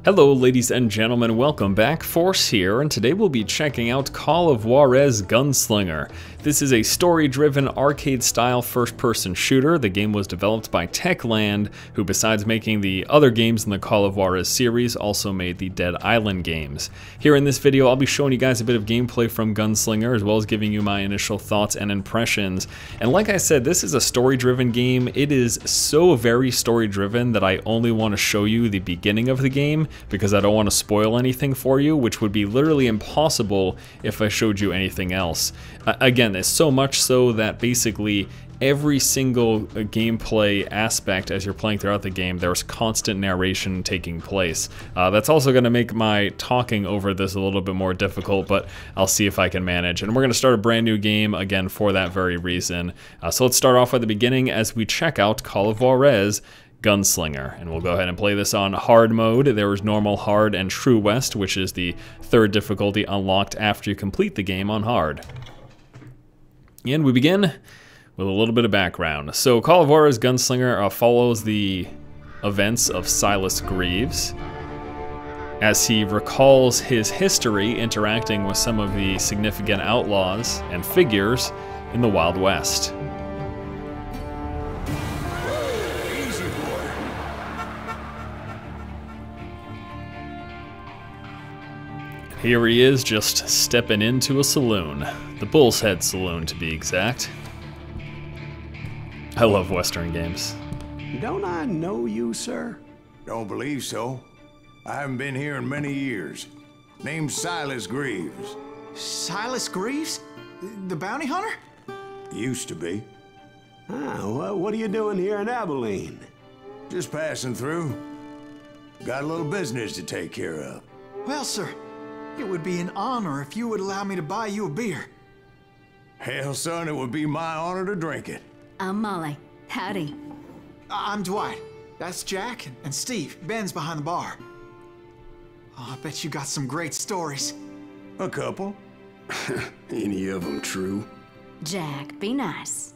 Hello ladies and gentlemen, welcome back. Force here, and today we'll be checking out Call of Juarez Gunslinger. This is a story-driven, arcade-style first-person shooter. The game was developed by Techland, who besides making the other games in the Call of Juarez series, also made the Dead Island games. Here in this video, I'll be showing you guys a bit of gameplay from Gunslinger, as well as giving you my initial thoughts and impressions. And like I said, this is a story-driven game. It is so very story-driven that I only want to show you the beginning of the game, because I don't want to spoil anything for you, which would be literally impossible if I showed you anything else. Again, it's so much so that basically every single gameplay aspect as you're playing throughout the game, there's constant narration taking place. That's also going to make my talking over this a little bit more difficult, but I'll see if I can manage. And we're going to start a brand new game, again, for that very reason. So let's start off at the beginning as we check out Call of Juarez Gunslinger, and we'll go ahead and play this on hard mode. There is normal, hard, and true west, which is the third difficulty unlocked after you complete the game on hard. And we begin with a little bit of background. So Call of Juarez Gunslinger follows the events of Silas Greaves as he recalls his history interacting with some of the significant outlaws and figures in the Wild West. Here he is, just stepping into a saloon. The Bull's Head Saloon, to be exact. I love Western games. Don't I know you, sir? Don't believe so. I haven't been here in many years. Name's Silas Greaves. Silas Greaves? The bounty hunter? Used to be. Well, what are you doing here in Abilene? Just passing through. Got a little business to take care of. Well, sir, it would be an honor if you would allow me to buy you a beer. Hell, son, it would be my honor to drink it. I'm Molly. Howdy. I'm Dwight. That's Jack and Steve. Ben's behind the bar. Oh, I bet you got some great stories. A couple. Any of them true? Jack, be nice.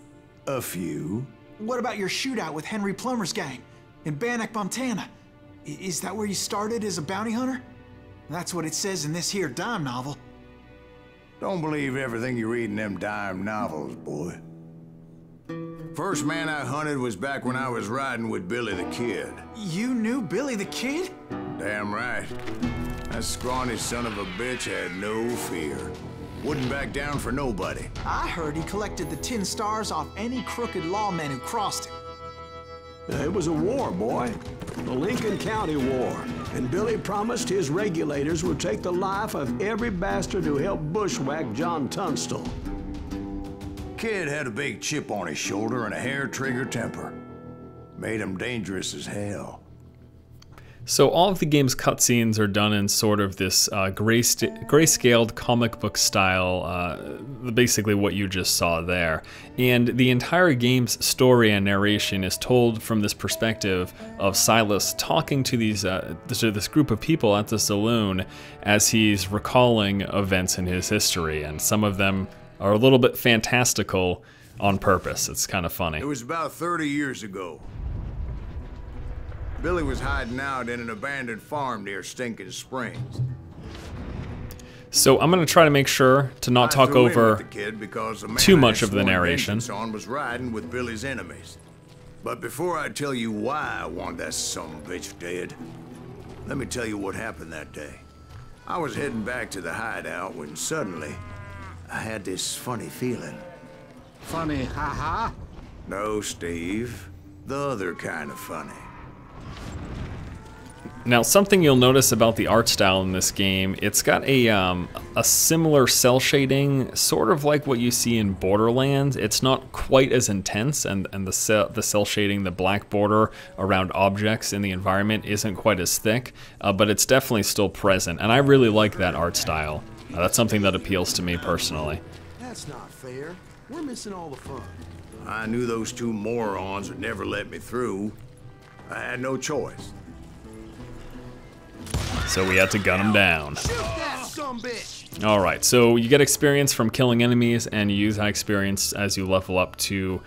A few. What about your shootout with Henry Plummer's gang in Bannock, Montana? Is that where you started as a bounty hunter? That's what it says in this here dime novel. Don't believe everything you read in them dime novels, boy. First man I hunted was back when I was riding with Billy the Kid. You knew Billy the Kid? Damn right. That scrawny son of a bitch had no fear. Wouldn't back down for nobody. I heard he collected the 10 stars off any crooked lawmen who crossed him. It was a war, boy. The Lincoln County War. And Billy promised his regulators would take the life of every bastard who helped bushwhack John Tunstall. Kid had a big chip on his shoulder and a hair-trigger temper. Made him dangerous as hell. So all of the game's cutscenes are done in sort of this grayscaled comic book style, basically what you just saw there. And the entire game's story and narration is told from this perspective of Silas talking to this group of people at the saloon as he's recalling events in his history, and some of them are a little bit fantastical on purpose. It's kind of funny. It was about 30 years ago. Billy was hiding out in an abandoned farm near Stinking Springs. So I'm going to try to make sure to not talk over too much of the narration. Was riding with Billy's enemies. But before I tell you why I want that son of a bitch dead, let me tell you what happened that day. I was heading back to the hideout when suddenly I had this funny feeling. Funny, haha? No, Steve. The other kind of funny. Now, something you'll notice about the art style in this game, it's got a similar cell shading, sort of like what you see in Borderlands. It's not quite as intense, and the cell shading, the black border around objects in the environment isn't quite as thick, but it's definitely still present, and I really like that art style. That's something that appeals to me personally. That's not fair. We're missing all the fun. I knew those two morons would never let me through. I had no choice. So we had to gun him down. Shoot that sumbitch! Alright, so you get experience from killing enemies, and you use that experience as you level up to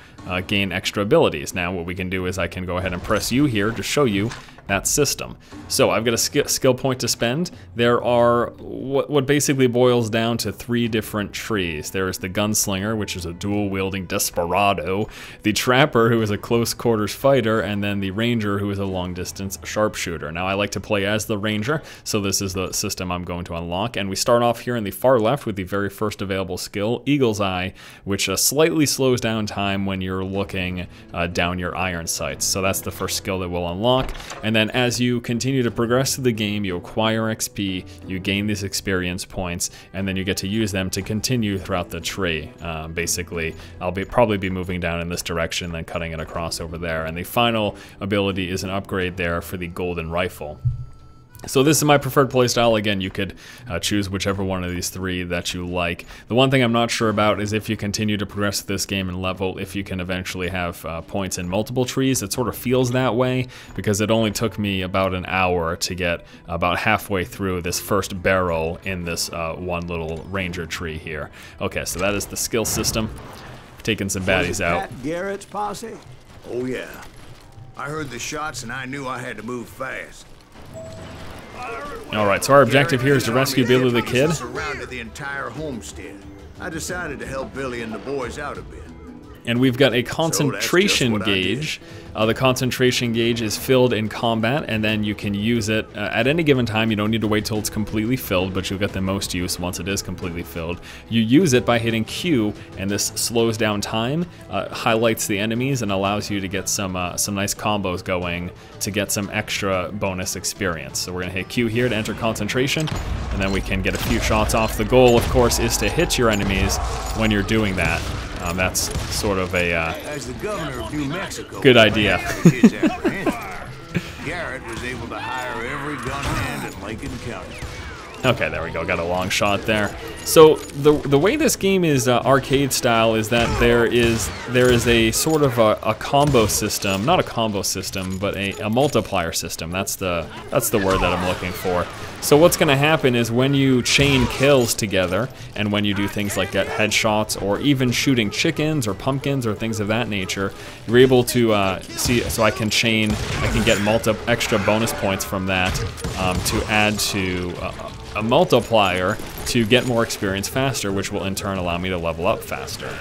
gain extra abilities. Now what we can do is I can go ahead and press U here to show you, that system. So I've got a skill point to spend. There are what basically boils down to 3 different trees. There is the Gunslinger, which is a dual-wielding desperado, the Trapper, who is a close-quarters fighter, and then the Ranger, who is a long-distance sharpshooter. Now I like to play as the Ranger, so this is the system I'm going to unlock, and we start off here in the far left with the very first available skill, Eagle's Eye, which slightly slows down time when you're looking down your iron sights. So that's the first skill that we'll unlock, and then as you continue to progress through the game, you acquire XP, you gain these experience points, and then you get to use them to continue throughout the tree. Basically, I'll probably be moving down in this direction, then cutting it across over there, and the final ability is an upgrade there for the golden rifle. So this is my preferred playstyle. Again, you could choose whichever one of these 3 that you like. The one thing I'm not sure about is if you continue to progress this game and level, if you can eventually have points in multiple trees. It sort of feels that way because it only took me about an hour to get about halfway through this first barrel in this one little ranger tree here. Okay, so that is the skill system. Taking some baddies out. Pat Garrett's posse? Oh yeah. I heard the shots and I knew I had to move fast. Alright, so our objective here is to rescue Billy the Kid. Surrounded the entire homestead. I decided to help Billy and the boys out a bit. And we've got a concentration gauge. The concentration gauge is filled in combat, and then you can use it at any given time. You don't need to wait till it's completely filled, but you'll get the most use once it is completely filled. You use it by hitting Q, and this slows down time, highlights the enemies, and allows you to get some nice combos going to get some extra bonus experience. So we're going to hit Q here to enter concentration, and then we can get a few shots off. The goal, of course, is to hit your enemies when you're doing that. That's sort of a As the governor of New Mexico, good idea. Garrett was able to hire every gun hand in Lincoln County. Okay, there we go. Got a long shot there. So the way this game is arcade style is that there is a sort of a combo system, not a combo system, but a multiplier system. That's the word that I'm looking for. So what's going to happen is when you chain kills together, and when you do things like get headshots, or even shooting chickens or pumpkins or things of that nature, you're able to see. So I can get extra bonus points from that to add to a multiplier to get more experience faster, which will in turn allow me to level up faster.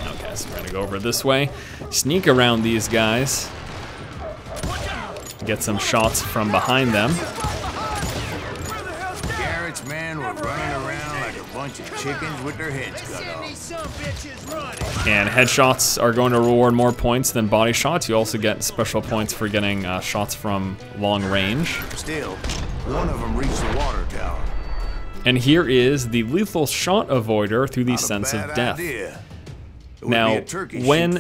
Okay, so we're gonna go over this way, sneak around these guys, get some shots from behind them. Garrett's men were running around like a bunch of chickens with their heads cut off. And headshots are going to reward more points than body shots. You also get special points for getting shots from long range. Still, one of them reached the water tower. And here is the lethal shot avoider through the sense of death. Now, when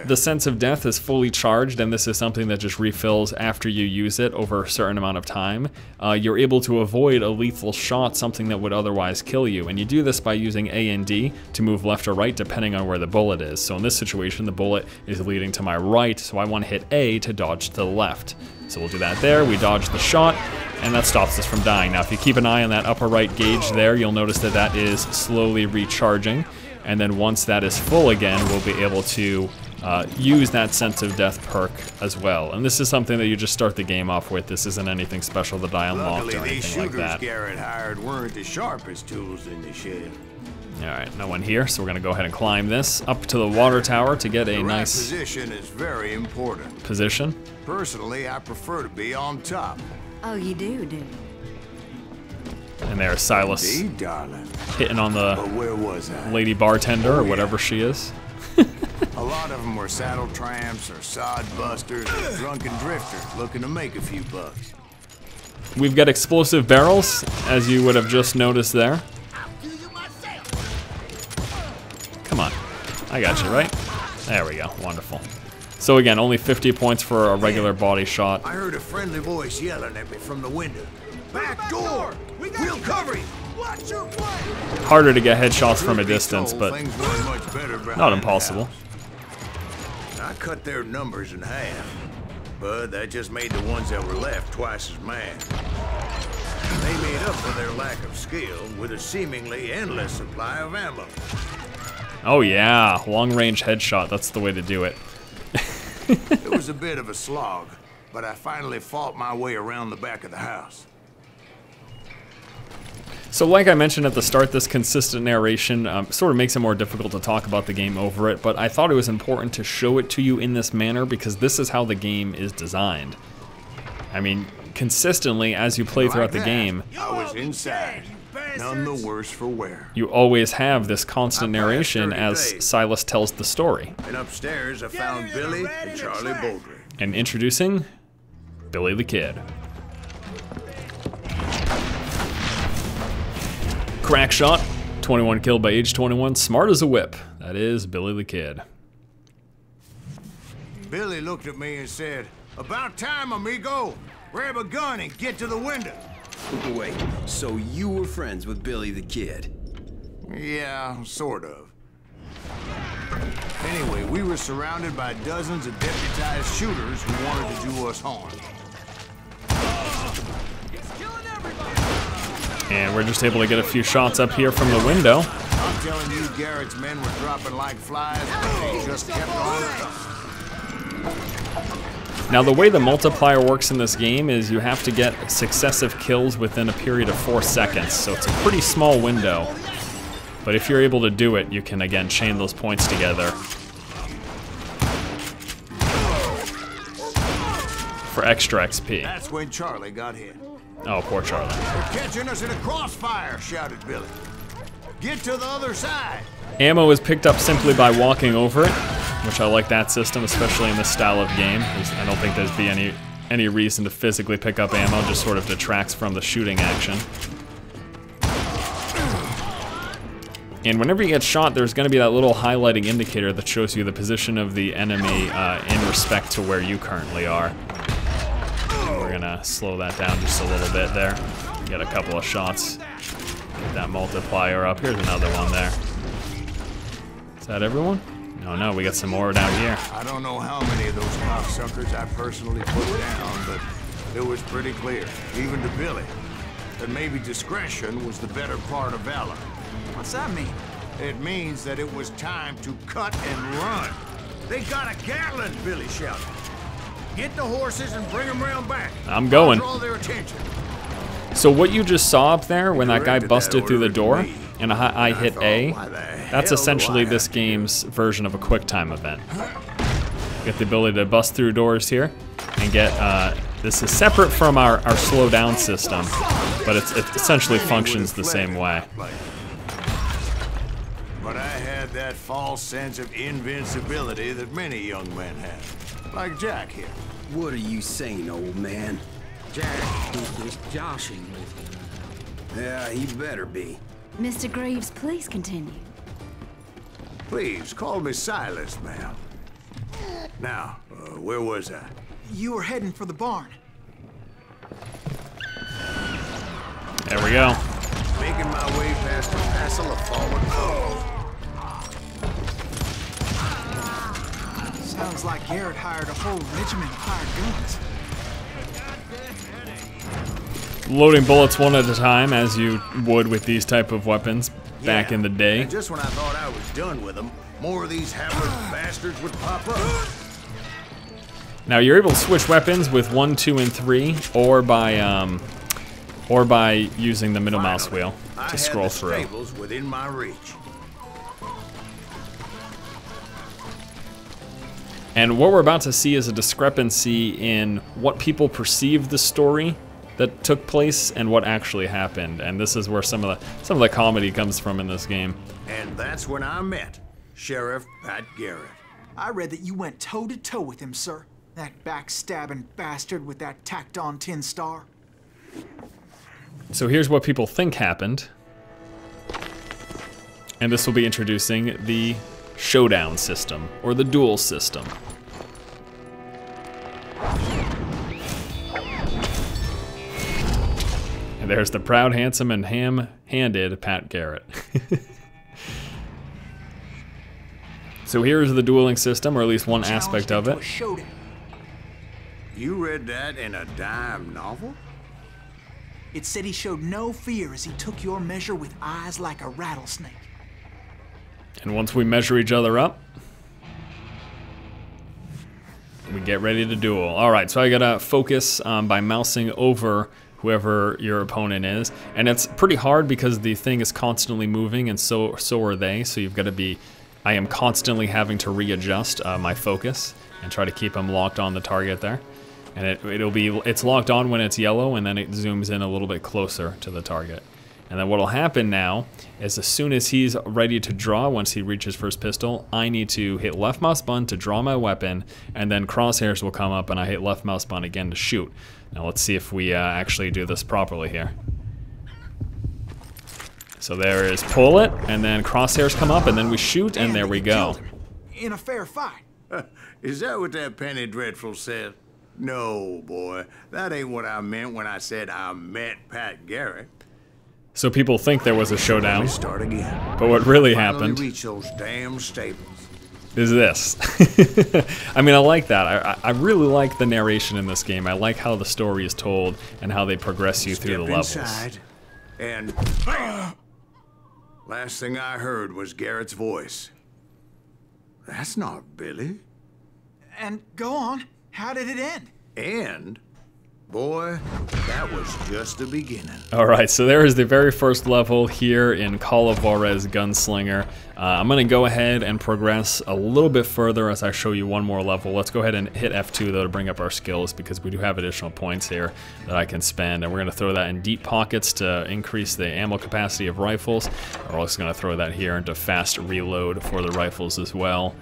the sense of death is fully charged, and this is something that just refills after you use it over a certain amount of time, you're able to avoid a lethal shot, something that would otherwise kill you. And you do this by using A and D to move left or right depending on where the bullet is. So in this situation, the bullet is leading to my right, so I want to hit A to dodge to the left. So we'll do that there, we dodge the shot, and that stops us from dying. Now if you keep an eye on that upper right gauge there, you'll notice that that is slowly recharging. And then once that is full again, we'll be able to use that sense of death perk as well. And this is something that you just start the game off with. This isn't anything special that I unlocked or anything like that. Garrett hired weren't the sharpest tools in the shed. Alright, no one here, so we're gonna go ahead and climb this up to the water tower to get a nice position is very important. Position. Personally, I prefer to be on top. Oh, you do? And there's Silas Indeed, darling. hitting on the where was I? lady bartender or whatever she is. A lot of them were saddle tramps or sod busters or drunken drifters looking to make a few bucks. We've got explosive barrels, as you would have just noticed there. Come on, I got you, right? There we go, wonderful. So again, only 50 points for a regular body shot. I heard a friendly voice yelling at me from the window. Back door! We'll cover you! Watch your flank! Harder to get headshots from a distance, but not impossible. I cut their numbers in half, but that just made the ones that were left twice as mad. They made up for their lack of skill with a seemingly endless supply of ammo. Oh yeah, long-range headshot, that's the way to do it. It was a bit of a slog, but I finally fought my way around the back of the house. So like I mentioned at the start, this consistent narration sort of makes it more difficult to talk about the game over it, but I thought it was important to show it to you in this manner because this is how the game is designed. I mean, consistently as you play throughout the game, I was inside, none the worse for wear. You always have this constant narration as Silas tells the story. And upstairs I found Billy and Charlie Baldry. And introducing Billy the Kid. Crack shot, 21 killed by age 21, smart as a whip. That is Billy the Kid. Billy looked at me and said, "About time, amigo. Grab a gun and get to the window." Wait, so you were friends with Billy the Kid? Yeah, sort of. Anyway, we were surrounded by dozens of deputized shooters who wanted to do us harm. And we're just able to get a few shots up here from the window. I'm telling you, Garrett's men were dropping like flies, but they just kept on coming. Now the way the multiplier works in this game is you have to get successive kills within a period of 4 seconds, so it's a pretty small window. But if you're able to do it, you can again chain those points together for extra XP. That's when Charlie got hit. Oh, poor Charlie. "They're catching us in a crossfire," shouted Billy. "Get to the other side." Ammo is picked up simply by walking over it, which I like that system, especially in this style of game. I don't think there'd be any reason to physically pick up ammo, just sort of detracts from the shooting action. And whenever you get shot, there's going to be that little highlighting indicator that shows you the position of the enemy in respect to where you currently are. And we're going to slow that down just a little bit there. Get a couple of shots. Get that multiplier up. Here's another one there. Is that everyone? No, we got some more down here. I don't know how many of those cocksuckers I personally put down, but it was pretty clear, even to Billy, that maybe discretion was the better part of valor. What's that mean? It means that it was time to cut and run. "They got a Gatling," Billy shouted. "Get the horses and bring them round back. I'm going. I'll draw their attention." So what you just saw up there when that guy busted through the door and I hit A, that's essentially this game's version of a QuickTime event. You get the ability to bust through doors here and get, this is separate from our slow down system, but it essentially functions the same way. But I had that false sense of invincibility that many young men have, like Jack here. What are you saying, old man? Jack is joshing with you. Yeah, he better be. Mr. Greaves, please continue. Please, call me Silas, ma'am. Now, where was I? You were heading for the barn. There we go. Making my way past a passel of fallen foes. Sounds like Garrett hired a whole regiment of hired guns. Loading bullets one at a time, as you would with these type of weapons back in the day. And just when I thought I was done with them, more of these hapless bastards would pop up. Now you're able to switch weapons with 1, 2, and 3, or by using the middle mouse wheel to scroll through. Stables within my reach. And what we're about to see is a discrepancy in what people perceive the story that took place and what actually happened. And this is where some of the comedy comes from in this game. And that's when I met Sheriff Pat Garrett. I read that you went toe-to-toe with him, sir. That backstabbing bastard with that tacked-on tin star. So here's what people think happened. And this will be introducing the showdown system, or the duel system. And there's the proud, handsome, and ham-handed Pat Garrett. So here's the dueling system, or at least one aspect of it. You read that in a dime novel? It said he showed no fear as he took your measure with eyes like a rattlesnake. And once we measure each other up, we get ready to duel. All right, so I gotta focus by mousing over whoever your opponent is, and it's pretty hard because the thing is constantly moving, and so are they. So you've got to be. I am constantly having to readjust my focus and try to keep them locked on the target there. And it's locked on when it's yellow, and then it zooms in a little bit closer to the target. And then what'll happen now is as soon as he's ready to draw, once he reaches for his pistol, I need to hit left mouse button to draw my weapon, and then crosshairs will come up and I hit left mouse button again to shoot. Now let's see if we actually do this properly here. So there is pull it, and then crosshairs come up, and then we shoot, and there we go. In a fair fight. Is that what that Penny Dreadful said? No, boy. That ain't what I meant when I said I met Pat Garrett. So people think there was a showdown, Start again. but what really Finally happened reach those damn stables. is this. I mean, I like that. I really like the narration in this game. I like how the story is told and how they progress you through the levels. Inside, and last thing I heard was Garrett's voice. That's not Billy. And go on. How did it end? And, boy, that was just the beginning. All right, so there is the very first level here in Call of Juarez Gunslinger. I'm going to go ahead and progress a little bit further as I show you one more level. Let's go ahead and hit F2 though to bring up our skills, because we do have additional points here that I can spend, and we're going to throw that in deep pockets to increase the ammo capacity of rifles. We're also going to throw that here into fast reload for the rifles as well.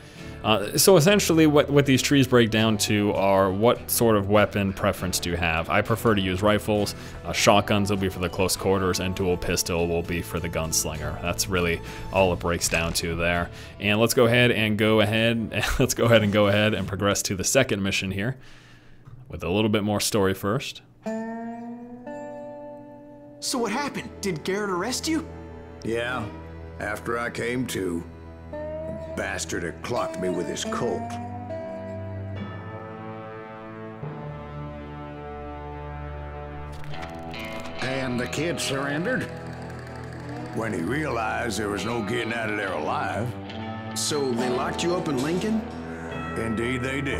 So essentially what these trees break down to are what sort of weapon preference do you have. I prefer to use rifles, shotguns will be for the close quarters, and dual pistol will be for the gunslinger. That's really all it breaks down to there. And let's go ahead and go ahead and progress to the second mission here with a little bit more story first. So what happened? Did Garrett arrest you? Yeah, after I came to. Bastard had clocked me with his Colt. And the kid surrendered? When he realized there was no getting out of there alive. So they locked you up in Lincoln? Indeed they did.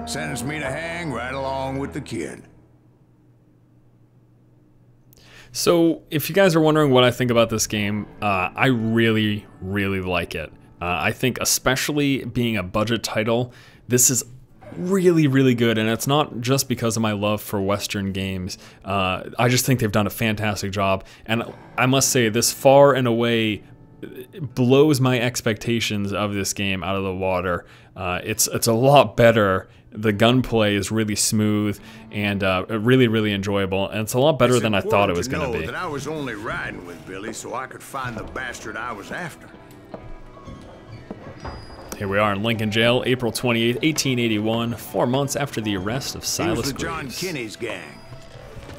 Sentenced me to hang right along with the kid. So if you guys are wondering what I think about this game, I really, really like it. I think especially being a budget title, this is really, really good, and it's not just because of my love for Western games. I just think they've done a fantastic job, and I must say this far and away blows my expectations of this game out of the water. It's a lot better. The gunplay is really smooth and really, really enjoyable, and it's a lot better than I thought it was going to be. That I was only riding with Billy so I could find the bastard I was after. Here we are in Lincoln Jail, April 28, 1881, 4 months after the arrest of Silas Greaves. It was the John Kinney's gang,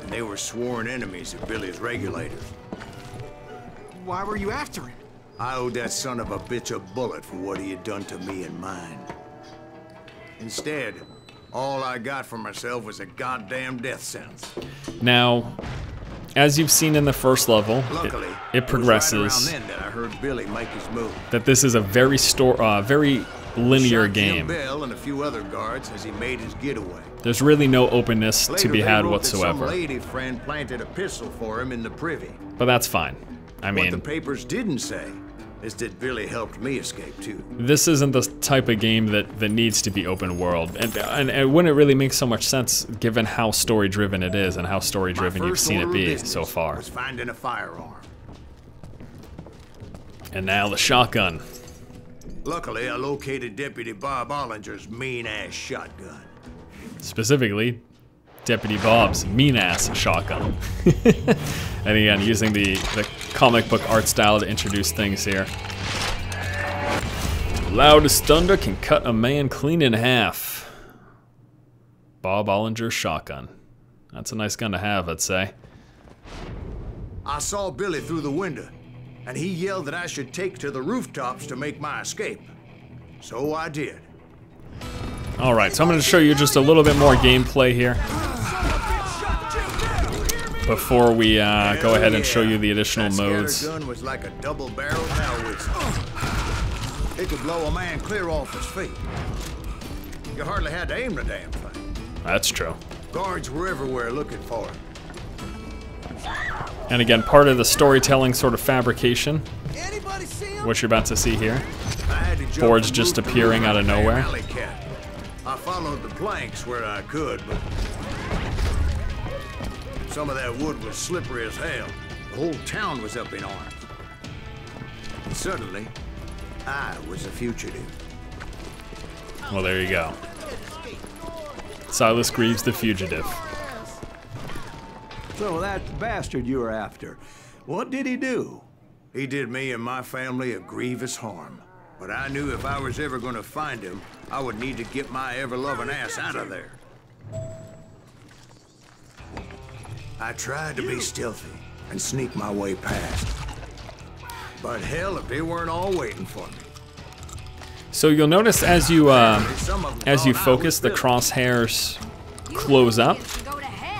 and they were sworn enemies of Billy's regulators. Why were you after him? I owed that son of a bitch a bullet for what he had done to me and mine. Instead, all I got for myself was a goddamn death sentence. Now, as you've seen in the first level, it progresses. Right around then that I heard Billy make his move. That this is a very linear game. Bill and a few other guards as he made his getaway. There's really no openness Later, to be had wrote whatsoever. That some lady friend planted a pistol for him in the privy. But that's fine. I mean, what the papers didn't say is that Billy helped me escape too. This isn't the type of game that needs to be open world, and it wouldn't really make so much sense given how story driven it is and how story driven you've seen it be so far. Was finding a firearm. And now the shotgun. Luckily, I located Deputy Bob Ollinger's mean-ass shotgun. Specifically, Deputy Bob's mean-ass shotgun. And again, using the comic book art style to introduce things here. Loud as thunder can cut a man clean in half. Bob Ollinger's shotgun. That's a nice gun to have, I'd say. I saw Billy through the window, and he yelled that I should take to the rooftops to make my escape. So I did. Alright, so I'm going to show you just a little bit more gameplay here before we go ahead and show you the additional modes. That gun was like a double-barreled howitzer. It could blow a man clear off his feet. You hardly had to aim the damn thing. That's true. Guards were everywhere looking for him. And again, part of the storytelling sort of fabrication, what you're about to see here. Boards just appearing out of nowhere. I followed the planks where I could, but some of that wood was slippery as hell. The whole town was up in arms. And suddenly, I was a fugitive. Well, there you go. Silas Greaves, the fugitive. So that bastard you were after, what did he do? He did me and my family a grievous harm. But I knew if I was ever going to find him, I would need to get my ever-loving ass out of there. I tried to be stealthy and sneak my way past. But hell, if they weren't all waiting for me. So you'll notice as you focus, the crosshairs close up,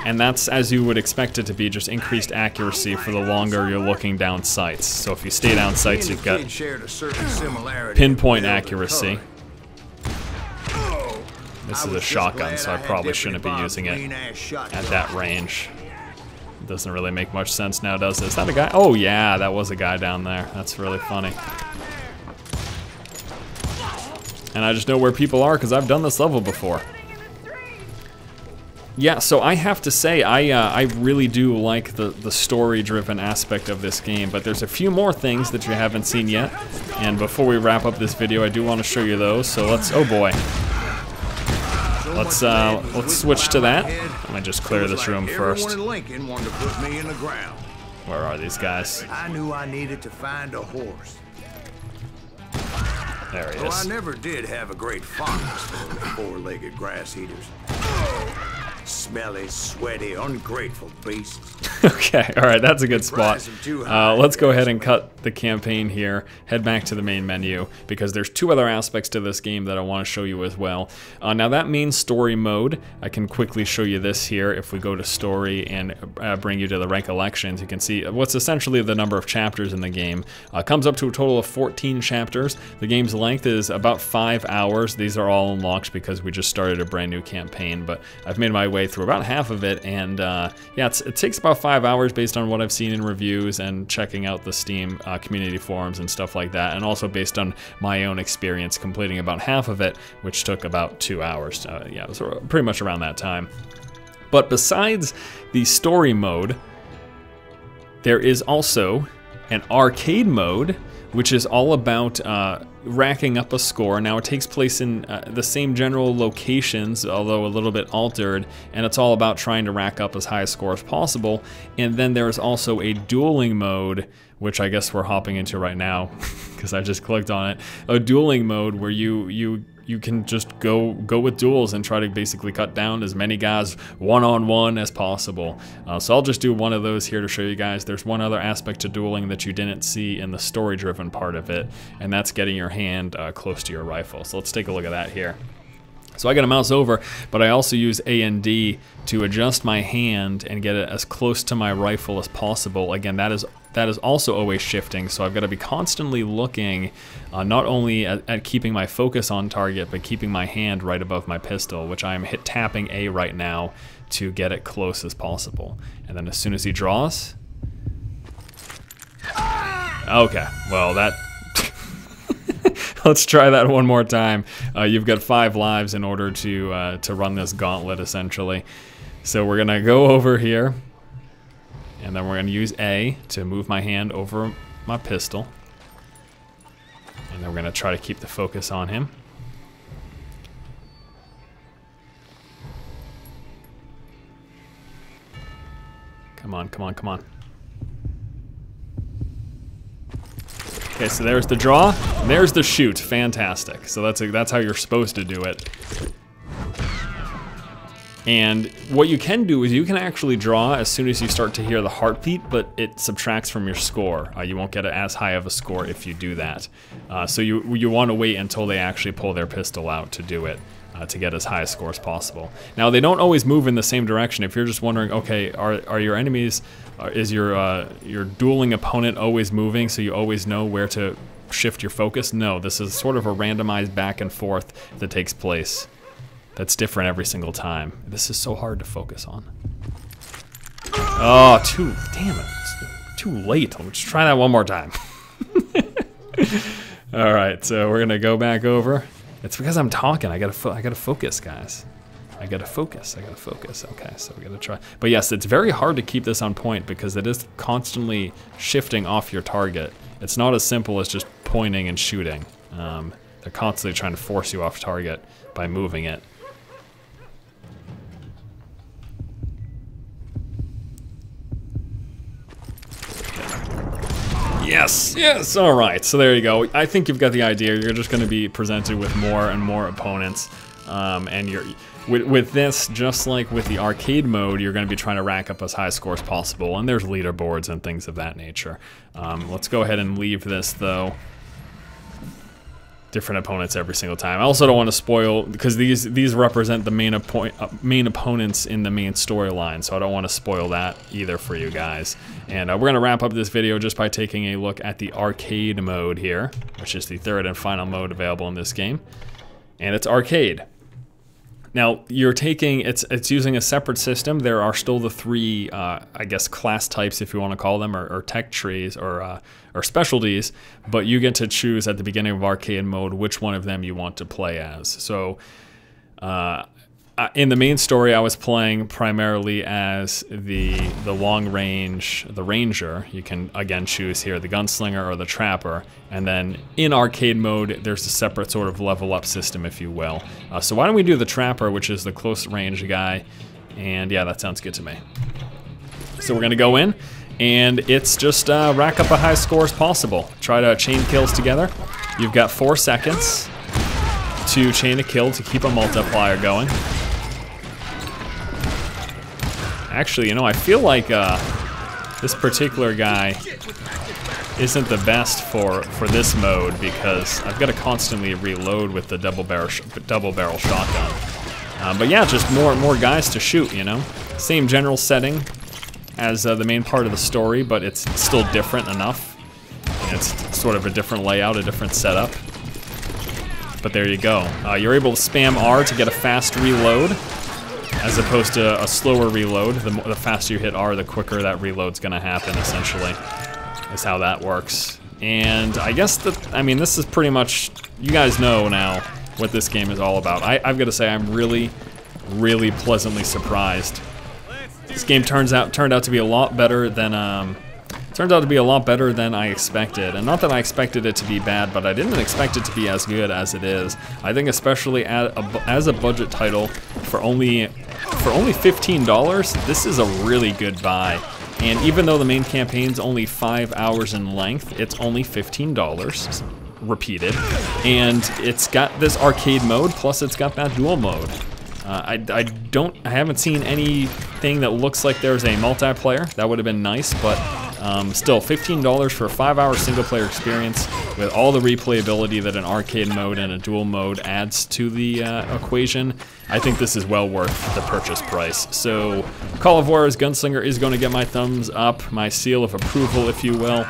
and that's as you would expect it to be, just increased accuracy for the longer you're looking down sights. So if you stay down sights, you've got pinpoint accuracy. This is a shotgun, so I probably shouldn't be using it at that range. It doesn't really make much sense now, does it? Is that a guy? Oh yeah, that was a guy down there. That's really funny. And I just know where people are because I've done this level before. Yeah, so I have to say, I really do like the story-driven aspect of this game, but there's a few more things that you haven't seen yet. And before we wrap up this video, I do want to show you those. So let's, oh boy. Let's switch to that. Let me just clear this room first. Where are these guys? I knew I needed to find a horse. There he is. Well, I never did have a great fondness for four-legged grass eaters. Smelly, sweaty, ungrateful beasts. Okay, alright, that's a good spot. Let's go ahead and cut the campaign here, head back to the main menu, because there's two other aspects to this game that I want to show you as well. Now that main story mode, I can quickly show you this here. If we go to story and bring you to the recollections, you can see what's essentially the number of chapters in the game. Comes up to a total of 14 chapters. The game's length is about 5 hours. These are all unlocked because we just started a brand new campaign, but I've made my way through about half of it, and yeah, it takes about 5 hours based on what I've seen in reviews and checking out the Steam community forums and stuff like that, and also based on my own experience completing about half of it, which took about 2 hours. Yeah, it was pretty much around that time. But besides the story mode, there is also an arcade mode, which is all about racking up a score. Now it takes place in the same general locations, although a little bit altered, and it's all about trying to rack up as high a score as possible. And then there's also a dueling mode, which I guess we're hopping into right now because I just clicked on it. A dueling mode where you can just go with duels and try to basically cut down as many guys one-on-one as possible. So I'll just do one of those here to show you guys. There's one other aspect to dueling that you didn't see in the story-driven part of it, and that's getting your hand close to your rifle. So let's take a look at that here. So I got a mouse over, but I also use A and D to adjust my hand and get it as close to my rifle as possible. Again, that is also always shifting, so I've got to be constantly looking not only at keeping my focus on target, but keeping my hand right above my pistol, which I am tapping A right now to get it close as possible. And then as soon as he draws... Okay, well that... Let's try that one more time. You've got 5 lives in order to run this gauntlet, essentially. So we're gonna go over here, and then we're gonna use A to move my hand over my pistol, and then we're gonna try to keep the focus on him. Come on, come on, come on. Okay, so there's the draw, and there's the shoot. Fantastic. So that's how you're supposed to do it. And what you can do is you can actually draw as soon as you start to hear the heartbeat, but it subtracts from your score. You won't get as high of a score if you do that. So you want to wait until they actually pull their pistol out to do it, to get as high a score as possible. Now, they don't always move in the same direction. If you're just wondering, okay, are your enemies, is your dueling opponent always moving so you always know where to shift your focus? No, this is sort of a randomized back and forth that takes place. that's different every single time. This is so hard to focus on. Oh, damn it. It's too late. Let's try that one more time. All right, so we're gonna go back over. It's because I'm talking. I gotta focus, guys. I gotta focus. Okay, so we gotta try. But yes, it's very hard to keep this on point because it is constantly shifting off your target. It's not as simple as just pointing and shooting. They're constantly trying to force you off target by moving it. Yes, all right, so there you go. I think you've got the idea. You're just gonna be presented with more and more opponents, and with this, just like with the arcade mode, you're gonna be trying to rack up as high scores as possible, and there's leaderboards and things of that nature. Let's go ahead and leave this though. Different opponents every single time. I also don't want to spoil, because these represent the main opponents in the main storyline, so I don't want to spoil that either for you guys. And we're going to wrap up this video just by taking a look at the arcade mode here, which is the third and final mode available in this game. And it's arcade. Now, it's using a separate system. There are still the three, I guess, class types, if you want to call them, or tech trees, or specialties, but you get to choose at the beginning of arcade mode which one of them you want to play as. So, in the main story, I was playing primarily as the long range, the ranger. You can again choose here the gunslinger or the trapper, and then in arcade mode, there's a separate sort of level up system, if you will. So why don't we do the trapper, which is the close range guy, and yeah, that sounds good to me. So we're gonna go in, and it's just rack up a high score as possible. Try to chain kills together. You've got 4 seconds to chain a kill to keep a multiplier going. Actually, you know, I feel like this particular guy isn't the best for this mode because I've got to constantly reload with the double barrel shotgun. But yeah, just more guys to shoot, you know. Same general setting as the main part of the story, but it's still different enough. And it's sort of a different layout, a different setup. But there you go. You're able to spam R to get a fast reload, as opposed to a slower reload. The faster you hit R, the quicker that reload's gonna happen, essentially. That's how that works. And I guess this is pretty much, you guys know now what this game is all about. I've got to say, I'm really, really pleasantly surprised. This game turned out to be a lot better than I expected. And not that I expected it to be bad, but I didn't expect it to be as good as it is. I think especially as a budget title, for only $15, this is a really good buy. And even though the main campaign's only 5 hours in length, it's only $15 repeated. And it's got this arcade mode, plus it's got that duel mode. I haven't seen anything that looks like there's a multiplayer. That would have been nice, but still, $15 for a 5-hour single-player experience with all the replayability that an arcade mode and a duel mode adds to the equation. I think this is well worth the purchase price. So, Call of Juarez Gunslinger is going to get my thumbs up, my seal of approval, if you will.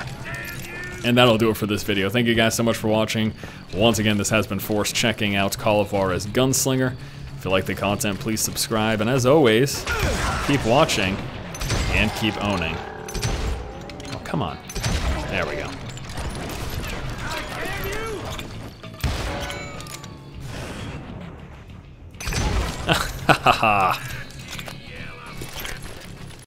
And that'll do it for this video. Thank you guys so much for watching. Once again, this has been Force checking out Call of Juarez Gunslinger. If you like the content, please subscribe. And as always, keep watching and keep owning. Oh, come on. There we go. Ha ha ha.